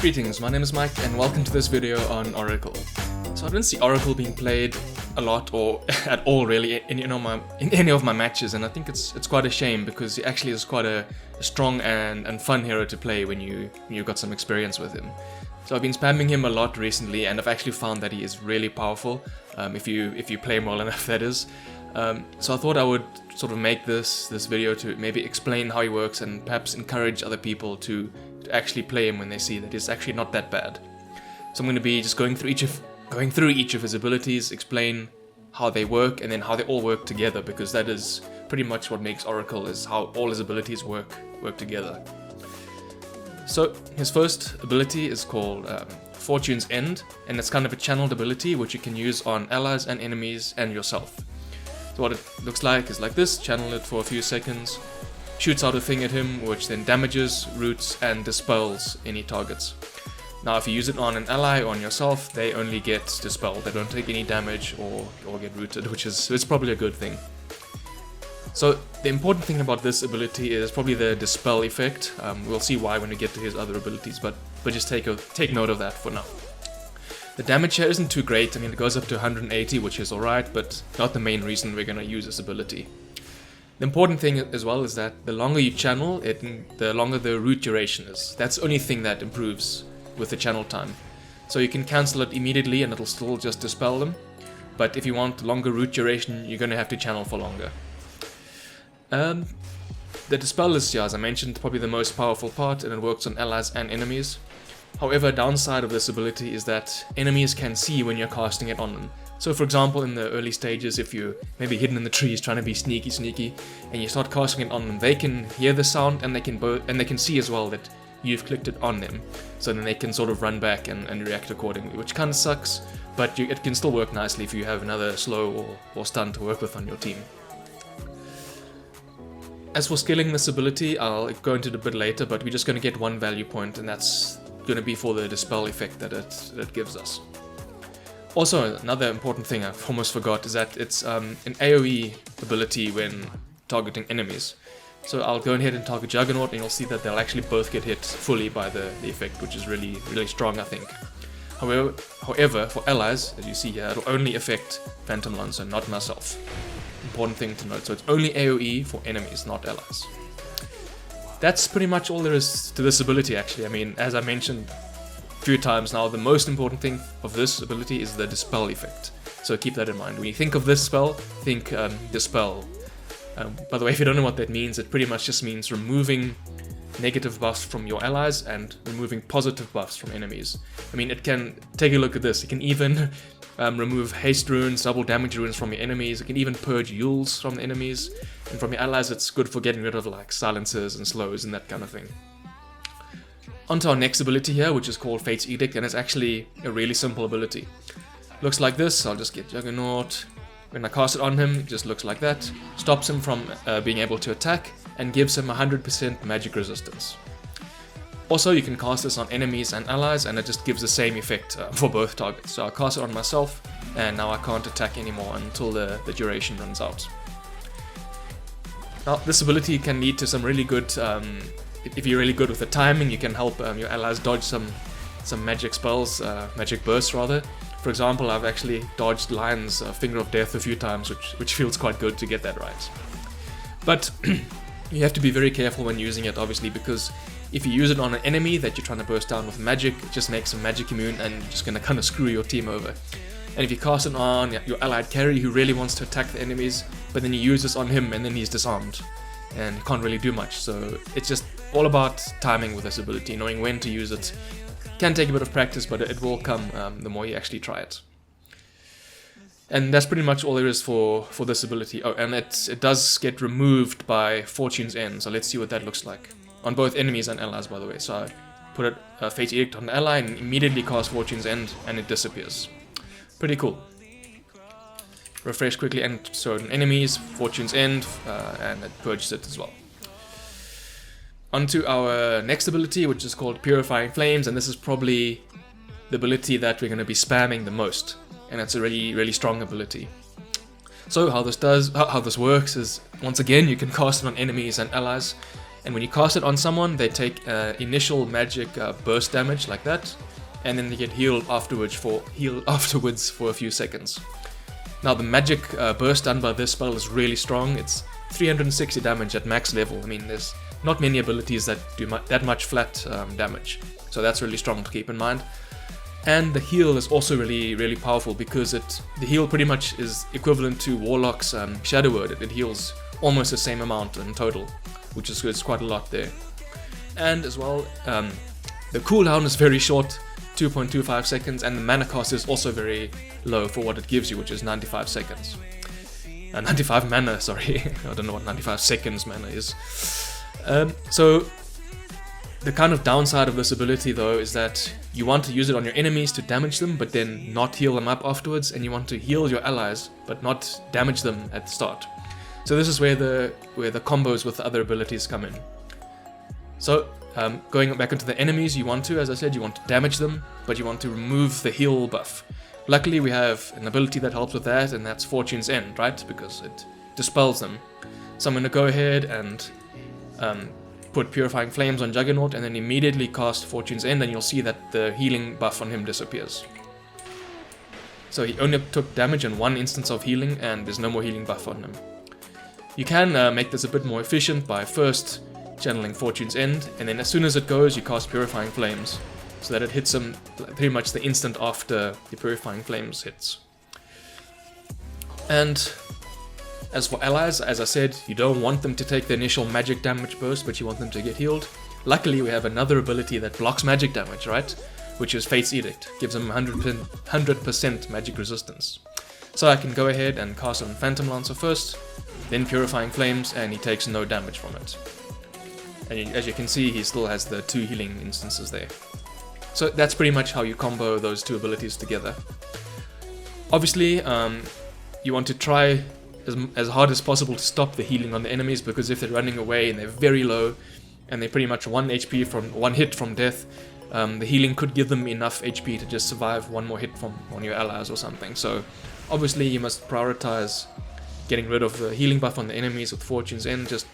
Greetings, my name is Mike and welcome to this video on Oracle. So I didn't see Oracle being played a lot or at all really in any of my matches, and I think it's quite a shame because he actually is quite a strong and fun hero to play when you've got some experience with him. So I've been spamming him a lot recently and I've actually found that he is really powerful if you play him well enough, that is. So I thought I would sort of make this video to maybe explain how he works and perhaps encourage other people to actually play him when they see that he's actually not that bad. So I'm going to be just going through each of his abilities, explain how they work and then how they all work together, because that is pretty much what makes Oracle, is how all his abilities work together. So his first ability is called Fortune's End, and it's kind of a channeled ability which you can use on allies and enemies and yourself. So what it looks like is like this: channel it for a few seconds, shoots out a thing at him which then damages, roots and dispels any targets. Now if you use it on an ally or on yourself, they only get dispelled, they don't take any damage or get rooted, which is probably a good thing. So the important thing about this ability is probably the dispel effect. We'll see why when we get to his other abilities, but just take note of that for now. The damage here isn't too great. I mean, it goes up to 180, which is alright, but not the main reason we're going to use this ability. The important thing as well is that the longer you channel it, the longer the root duration is. That's the only thing that improves with the channel time. So you can cancel it immediately and it'll still just dispel them, but if you want longer root duration, you're going to have to channel for longer. The dispel is, as I mentioned, probably the most powerful part, and it works on allies and enemies. However, a downside of this ability is that enemies can see when you're casting it on them. So for example, in the early stages, if you're maybe hidden in the trees trying to be sneaky, and you start casting it on them, they can hear the sound and they can see as well that you've clicked it on them. So then they can sort of run back and react accordingly, which kind of sucks, but it can still work nicely if you have another slow or stun to work with on your team. As for skilling this ability, I'll go into it a bit later, but we're just going to get one value point, and that's going to be for the dispel effect that it gives us. Also, another important thing I almost forgot is that it's an AoE ability when targeting enemies. So I'll go ahead and target Juggernaut, and you'll see that they'll actually both get hit fully by the effect, which is really strong, I think. However, for allies, as you see here, it'll only affect Phantom Lancer, not myself. Important thing to note. So it's only AoE for enemies, not allies. That's pretty much all there is to this ability, actually. I mean, as I mentioned a few times now, the most important thing of this ability is the dispel effect. So keep that in mind. When you think of this spell, think dispel. By the way, if you don't know what that means, it pretty much just means removing negative buffs from your allies and removing positive buffs from enemies. I mean, it can, take a look at this, it can even remove haste runes, double damage runes from your enemies, it can even purge Yules from the enemies, and from your allies it's good for getting rid of like silencers and slows and that kind of thing. On to our next ability here, which is called Fate's Edict, and it's actually a really simple ability. Looks like this. I'll just get Juggernaut. When I cast it on him, it just looks like that. Stops him from being able to attack and gives him 100% magic resistance. Also, you can cast this on enemies and allies, and it just gives the same effect for both targets. So I'll cast it on myself, and now I can't attack anymore until the duration runs out. Now, this ability can lead to some really good, if you're really good with the timing, you can help your allies dodge some magic spells, magic bursts rather. For example, I've actually dodged Lion's Finger of Death a few times, which feels quite good to get that right. But you have to be very careful when using it, obviously, because if you use it on an enemy that you're trying to burst down with magic, it just makes them magic immune and you're just going to kind of screw your team over. And if you cast it on your allied carry who really wants to attack the enemies, but then you use this on him and then he's disarmed and he can't really do much. So it's just all about timing with this ability, knowing when to use it. Can take a bit of practice, but it will come the more you actually try it. And that's pretty much all there is for this ability. Oh, and it does get removed by Fortune's End, so let's see what that looks like. On both enemies and allies, by the way. So I put Fate's Edict on the ally and immediately cast Fortune's End, and it disappears. Pretty cool. Refresh quickly, and so on enemies, Fortune's End, and it purges it as well. On to our next ability, which is called Purifying Flames, and this is probably the ability that we're going to be spamming the most, and it's a really strong ability. So how this works is, once again, you can cast it on enemies and allies. And when you cast it on someone, they take initial magic burst damage like that, and then they get healed afterwards for a few seconds. Now the magic burst done by this spell is really strong. It's 360 damage at max level. I mean, there's not many abilities that do that much flat damage, so that's really strong to keep in mind. And the heal is also really powerful, because the heal pretty much is equivalent to Warlock's Shadow Word. It heals almost the same amount in total, which is quite a lot there. And as well, the cooldown is very short, 2.25 seconds, and the mana cost is also very low for what it gives you, which is 95 seconds. 95 mana, sorry. I don't know what 95 seconds mana is. So the kind of downside of this ability though is that you want to use it on your enemies to damage them, but then not heal them up afterwards, and you want to heal your allies but not damage them at the start. So this is where the combos with the other abilities come in. So going back into the enemies, you want to, as I said, you want to damage them, but you want to remove the heal buff. Luckily we have an ability that helps with that, and that's Fortune's End, right? Because it dispels them. So I'm going to go ahead and put Purifying Flames on Juggernaut, and then immediately cast Fortune's End, and you'll see that the healing buff on him disappears. So he only took damage in one instance of healing, and there's no more healing buff on him. You can make this a bit more efficient by first channeling Fortune's End, and then as soon as it goes, you cast Purifying Flames, so that it hits him pretty much the instant after the Purifying Flames hits. And as for allies, as I said, you don't want them to take the initial magic damage burst, but you want them to get healed. Luckily, we have another ability that blocks magic damage, right? Which is Fate's Edict. Gives them 100% magic resistance. So I can go ahead and cast on Phantom Lancer first, then Purifying Flames, and he takes no damage from it. And as you can see, he still has the 2 healing instances there. So that's pretty much how you combo those 2 abilities together. Obviously, you want to try as hard as possible to stop the healing on the enemies, because if they're running away and they're very low and they're pretty much 1 HP from 1 hit from death, the healing could give them enough HP to just survive 1 more hit from one of your allies or something. So obviously you must prioritize getting rid of the healing buff on the enemies with Fortune's End. Just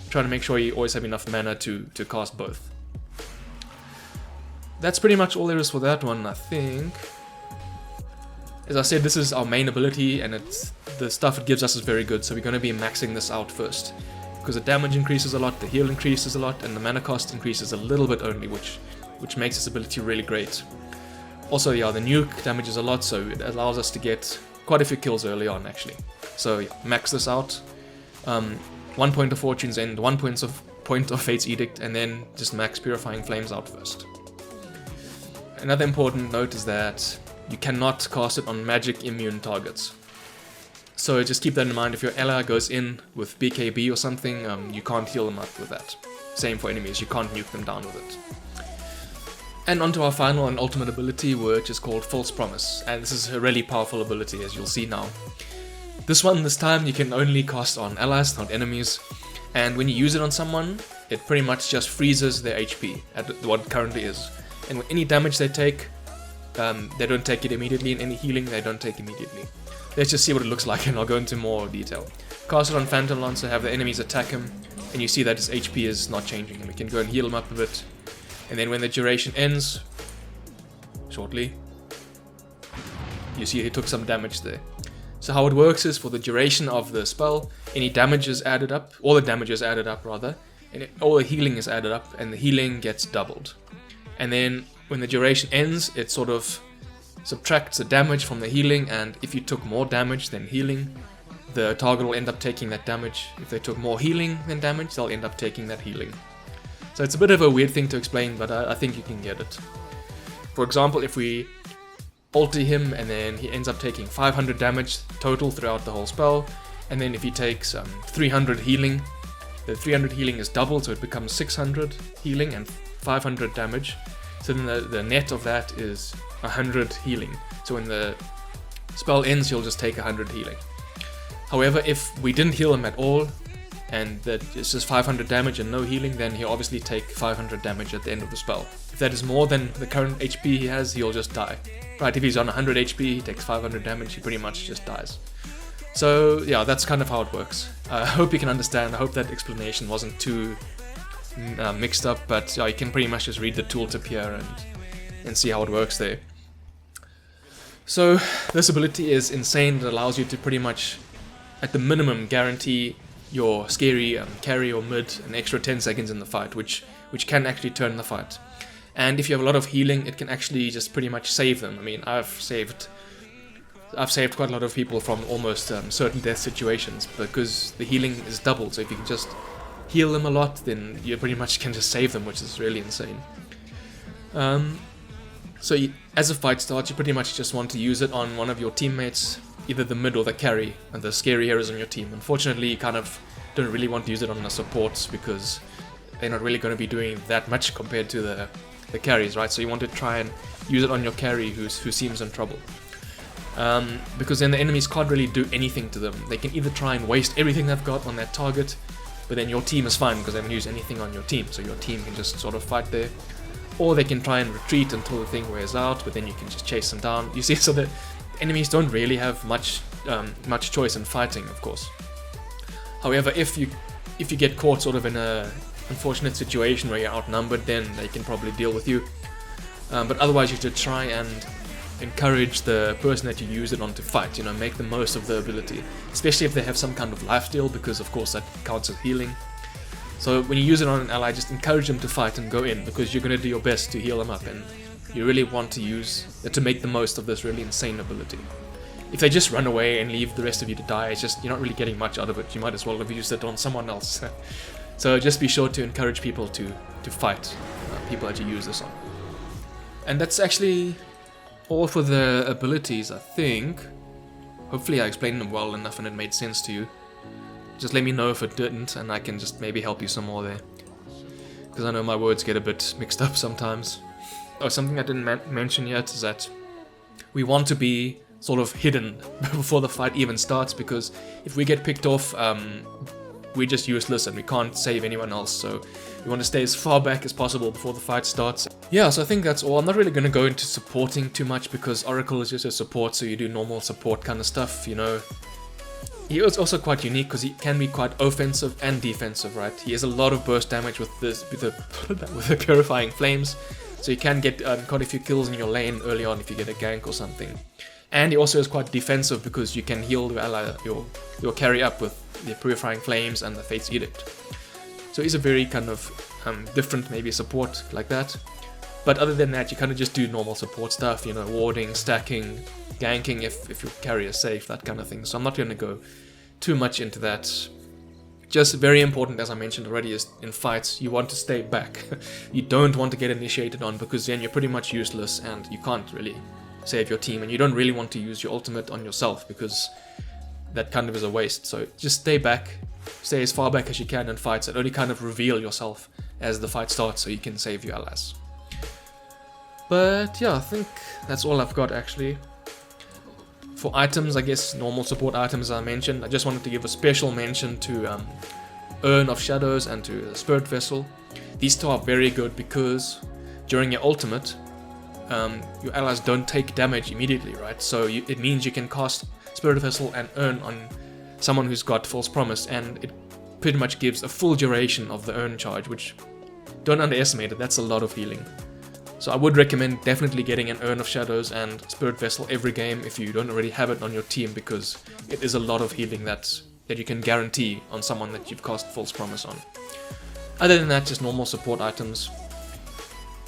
try to make sure you always have enough mana to cast both. That's pretty much all there is for that one, I think. As I said, this is our main ability, and the stuff it gives us is very good, so we're going to be maxing this out first. Because the damage increases a lot, the heal increases a lot, and the mana cost increases a little bit only, which makes this ability really great. Also, yeah, the nuke damages a lot, so it allows us to get quite a few kills early on, actually. So, yeah, max this out. 1 point of Fortune's End, 1 point of Fate's Edict, and then just max Purifying Flames out first. Another important note is that you cannot cast it on magic immune targets. So just keep that in mind. If your ally goes in with BKB or something, you can't heal them up with that. Same for enemies, you can't nuke them down with it. And onto our final and ultimate ability, which is called False Promise. And this is a really powerful ability, as you'll see now. This time you can only cast on allies, not enemies. And when you use it on someone, it pretty much just freezes their HP at what it currently is. And with any damage they take, they don't take it immediately, and any healing they don't take immediately. Let's just see what it looks like, and I'll go into more detail. Cast it on Phantom Lancer, have the enemies attack him, and you see that his HP is not changing, and we can go and heal him up a bit. And then when the duration ends, shortly, you see he took some damage there. So how it works is, for the duration of the spell, any damage is added up, all the damage is added up rather, and all the healing is added up, and the healing gets doubled. And then when the duration ends, it sort of subtracts the damage from the healing, and if you took more damage than healing, the target will end up taking that damage. If they took more healing than damage, they'll end up taking that healing. So it's a bit of a weird thing to explain, but I think you can get it. For example, if we ulti him and then he ends up taking 500 damage total throughout the whole spell, and then if he takes 300 healing, the 300 healing is doubled, so it becomes 600 healing and 500 damage. So then the net of that is 100 healing. So when the spell ends, he'll just take 100 healing. However, if we didn't heal him at all, and that it's just 500 damage and no healing, then he'll obviously take 500 damage at the end of the spell. If that is more than the current HP he has, he'll just die. Right, if he's on 100 HP, he takes 500 damage, he pretty much just dies. So yeah, that's kind of how it works. I hope you can understand. I hope that explanation wasn't too mixed up, but yeah, you can pretty much just read the tooltip here and see how it works there. So this ability is insane. It allows you to pretty much, at the minimum, guarantee your scary carry or mid an extra 10 seconds in the fight, which can actually turn the fight. And if you have a lot of healing, it can actually just pretty much save them. I mean, I've saved quite a lot of people from almost certain death situations because the healing is doubled. So if you can just heal them a lot, then you pretty much can just save them, which is really insane. So as a fight starts, you pretty much just want to use it on one of your teammates, either the mid or the carry, and the scary heroes on your team. Unfortunately, you kind of don't really want to use it on the supports because they're not really going to be doing that much compared to the carries, right? So you want to try and use it on your carry who seems in trouble. Because then the enemies can't really do anything to them. They can either try and waste everything they've got on that target, but then your team is fine because they haven't used anything on your team, so your team can just sort of fight there. Or they can try and retreat until the thing wears out, but then you can just chase them down. You see, so the enemies don't really have much choice in fighting, of course. However, if you get caught sort of in a unfortunate situation where you're outnumbered, then they can probably deal with you. But otherwise, you should try and encourage the person that you use it on to fight. You know, make the most of the ability, especially if they have some kind of life steal, because of course that counts as healing. So when you use it on an ally, just encourage them to fight and go in, because you're going to do your best to heal them up, and you really want to make the most of this really insane ability. If they just run away and leave the rest of you to die, it's just, you're not really getting much out of it. You might as well have used it on someone else. So just be sure to encourage people to fight people that you use this on. And that's actually all for the abilities, I think. Hopefully I explained them well enough and it made sense to you. Just let me know if it didn't, and I can just maybe help you some more there, because I know my words get a bit mixed up sometimes. Oh, something I didn't mention yet is that we want to be sort of hidden before the fight even starts, because if we get picked off, we're just useless and we can't save anyone else. So we want to stay as far back as possible before the fight starts. Yeah, so I think that's all. I'm not really going to go into supporting too much because Oracle is just a support, so you do normal support kind of stuff, you know. He is also quite unique because he can be quite offensive and defensive, right? He has a lot of burst damage with the Purifying Flames, so you can get quite a few kills in your lane early on if you get a gank or something. And he also is quite defensive because you can heal your ally, your carry up with the Purifying Flames and the Fate's Edict. So he's a very kind of different maybe support like that. But other than that, you kind of just do normal support stuff, you know, warding, stacking, ganking if your carry is safe, that kind of thing. So I'm not going to go too much into that. Just very important, as I mentioned already, is in fights, you want to stay back. You don't want to get initiated on, because then you're pretty much useless and you can't really save your team, and you don't really want to use your ultimate on yourself because that kind of is a waste. So just stay back, stay as far back as you can in fights, and only kind of reveal yourself as the fight starts so you can save your allies. But yeah, I think that's all I've got actually. For items, I guess normal support items I mentioned. I just wanted to give a special mention to Urn of Shadows and to the Spirit Vessel. These two are very good because during your ultimate, your allies don't take damage immediately, right? So it means you can cast Spirit Vessel and Urn on someone who's got False Promise, and it pretty much gives a full duration of the Urn charge, which, don't underestimate it, that's a lot of healing. So I would recommend definitely getting an Urn of Shadows and Spirit Vessel every game if you don't already have it on your team, because it is a lot of healing that you can guarantee on someone that you've cast False Promise on. Other than that, just normal support items.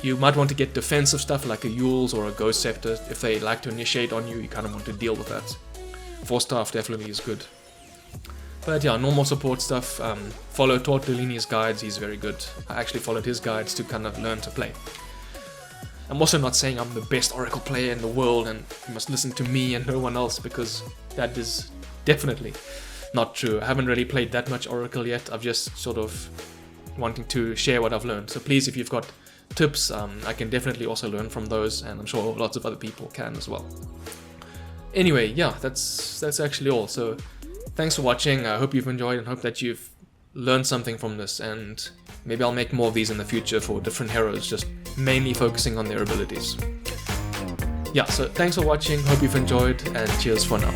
You might want to get defensive stuff like a Yule's or a Ghost Scepter. If they like to initiate on you, you kind of want to deal with that. 4-staff definitely is good. But yeah, normal support stuff. Follow Tortellini's guides, he's very good. I actually followed his guides to kind of learn to play. I'm also not saying I'm the best Oracle player in the world and you must listen to me and no one else, because that is definitely not true. I haven't really played that much Oracle yet. I've just sort of wanting to share what I've learned. So please, if you've got tips, I can definitely also learn from those, and I'm sure lots of other people can as well. Anyway, yeah, that's actually all. So thanks for watching. I hope you've enjoyed and hope that you've learned something from this, and maybe I'll make more of these in the future for different heroes, just mainly focusing on their abilities. Yeah, so thanks for watching, hope you've enjoyed, and cheers for now.